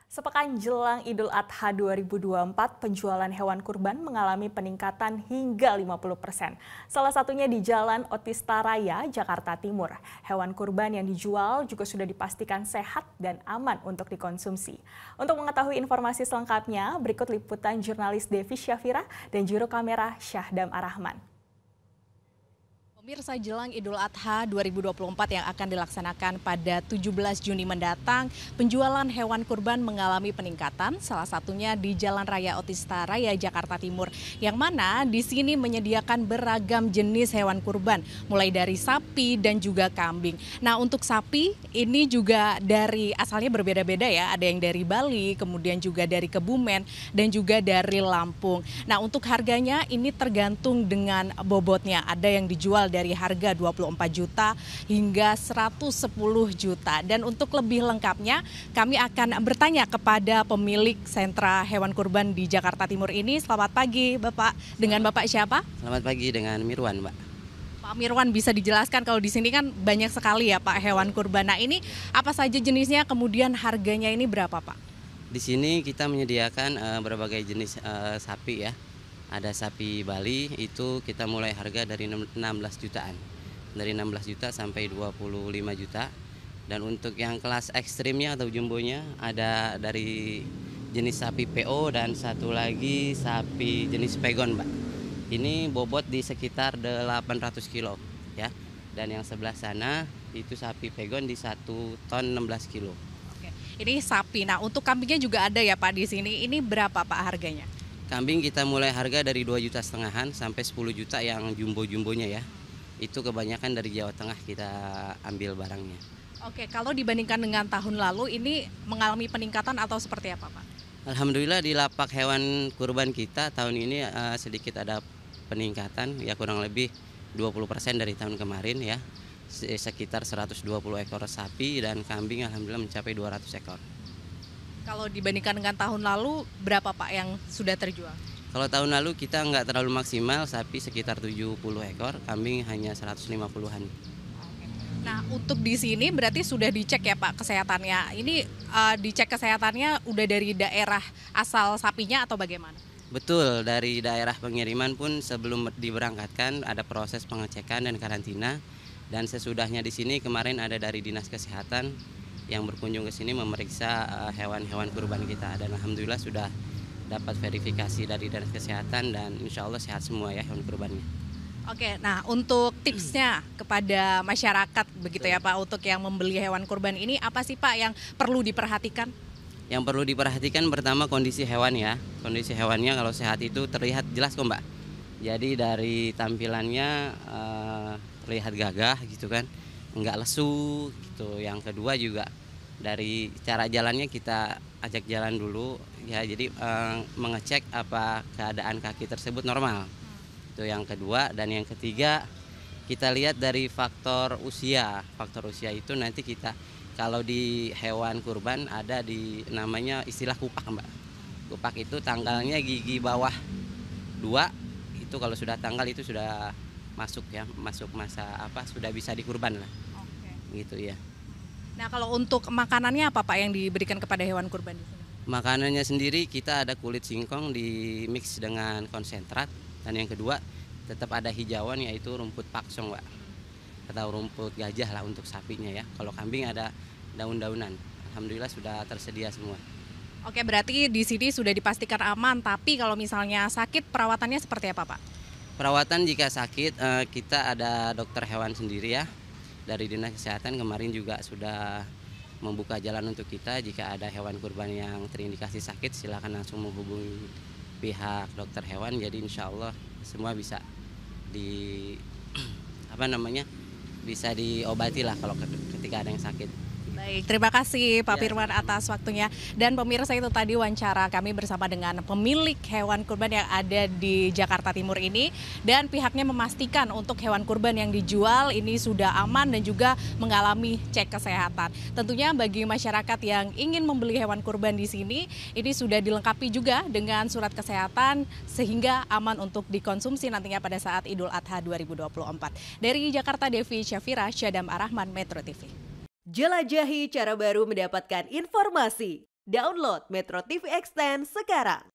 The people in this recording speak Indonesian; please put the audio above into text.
Sepekan jelang Idul Adha 2024, penjualan hewan kurban mengalami peningkatan hingga 50%. Salah satunya di Jalan Otista Raya, Jakarta Timur. Hewan kurban yang dijual juga sudah dipastikan sehat dan aman untuk dikonsumsi. Untuk mengetahui informasi selengkapnya, berikut liputan jurnalis Devi Syafira dan juru kamera Syahdam Arahman. Pemirsa, jelang Idul Adha 2024 yang akan dilaksanakan pada 17 Juni mendatang, penjualan hewan kurban mengalami peningkatan, salah satunya di Jalan Raya Otista Raya, Jakarta Timur, yang mana di sini menyediakan beragam jenis hewan kurban, mulai dari sapi dan juga kambing. Nah, untuk sapi ini juga dari asalnya berbeda-beda ya, ada yang dari Bali, kemudian juga dari Kebumen, dan juga dari Lampung. Nah, untuk harganya ini tergantung dengan bobotnya, ada yang dijual dari harga 24 juta hingga 110 juta. Dan untuk lebih lengkapnya, kami akan bertanya kepada pemilik sentra hewan kurban di Jakarta Timur ini. Selamat pagi, Bapak. Dengan Bapak siapa? Selamat pagi, dengan Mirwan, Mbak. Pak Mirwan, bisa dijelaskan kalau di sini kan banyak sekali ya Pak hewan kurban. Nah, ini apa saja jenisnya, kemudian harganya ini berapa Pak? Di sini kita menyediakan berbagai jenis sapi ya. Ada sapi Bali, itu kita mulai harga dari 16 jutaan. Dari 16 juta sampai 25 juta. Dan untuk yang kelas ekstrimnya atau jumbonya ada dari jenis sapi PO dan satu lagi sapi jenis pegon, Mbak. Ini bobot di sekitar 800 kilo ya. Dan yang sebelah sana itu sapi pegon di 1 ton 16 kilo. Oke, ini sapi. Nah, untuk kambingnya juga ada ya Pak di sini. Ini berapa Pak harganya? Kambing kita mulai harga dari 2,5 jutaan sampai 10 juta yang jumbo-jumbonya ya. Itu kebanyakan dari Jawa Tengah kita ambil barangnya. Oke, kalau dibandingkan dengan tahun lalu ini mengalami peningkatan atau seperti apa Pak? Alhamdulillah di lapak hewan kurban kita tahun ini sedikit ada peningkatan ya, kurang lebih 20% dari tahun kemarin ya. Sekitar 120 ekor sapi dan kambing alhamdulillah mencapai 200 ekor. Kalau dibandingkan dengan tahun lalu, berapa Pak yang sudah terjual? Kalau tahun lalu kita nggak terlalu maksimal, sapi sekitar 70 ekor, kambing hanya 150-an. Nah, untuk di sini berarti sudah dicek ya Pak kesehatannya. Ini dicek kesehatannya udah dari daerah asal sapinya atau bagaimana? Betul, dari daerah pengiriman pun sebelum diberangkatkan ada proses pengecekan dan karantina. Dan sesudahnya di sini kemarin ada dari Dinas Kesehatan yang berkunjung ke sini memeriksa hewan-hewan kurban kita, dan alhamdulillah sudah dapat verifikasi dari Dinas Kesehatan dan insya Allah sehat semua ya hewan kurbannya. Oke, nah untuk tipsnya kepada masyarakat begitu ya Pak, untuk yang membeli hewan kurban ini apa sih Pak yang perlu diperhatikan? Yang perlu diperhatikan pertama kondisi hewan ya, kondisi hewannya kalau sehat itu terlihat jelas kok Mbak. Jadi dari tampilannya terlihat gagah gitu kan, nggak lesu gitu. Yang kedua juga dari cara jalannya kita ajak jalan dulu ya, jadi mengecek apa keadaan kaki tersebut normal. Itu yang kedua. Dan yang ketiga kita lihat dari faktor usia. Faktor usia itu nanti kita kalau di hewan kurban ada di namanya istilah kupak Mbak. Kupak itu tanggalnya gigi bawah 2, itu kalau sudah tanggal itu sudah masuk ya, masuk masa sudah bisa dikurban lah. Oke. Gitu ya. Nah, kalau untuk makanannya apa Pak yang diberikan kepada hewan kurban di sini? Makanannya sendiri kita ada kulit singkong di mix dengan konsentrat, dan yang kedua tetap ada hijauan yaitu rumput paksong Mbak, atau rumput gajah lah untuk sapinya ya. Kalau kambing ada daun-daunan. Alhamdulillah sudah tersedia semua. Oke, berarti di sini sudah dipastikan aman, tapi kalau misalnya sakit perawatannya seperti apa Pak? Perawatan jika sakit kita ada dokter hewan sendiri ya. Dari Dinas Kesehatan kemarin juga sudah membuka jalan untuk kita. Jika ada hewan kurban yang terindikasi sakit, silakan langsung menghubungi pihak dokter hewan. Jadi insya Allah semua bisa bisa diobati lah kalau ketika ada yang sakit. Baik, terima kasih Pak Firman atas waktunya. Dan pemirsa, itu tadi wawancara kami bersama dengan pemilik hewan kurban yang ada di Jakarta Timur ini. Dan pihaknya memastikan untuk hewan kurban yang dijual ini sudah aman dan juga mengalami cek kesehatan. Tentunya bagi masyarakat yang ingin membeli hewan kurban di sini, ini sudah dilengkapi juga dengan surat kesehatan sehingga aman untuk dikonsumsi nantinya pada saat Idul Adha 2024. Dari Jakarta, Devi Syafira, Syahdam Arahman, Metro TV. Jelajahi cara baru mendapatkan informasi. Download Metro TV Extend sekarang.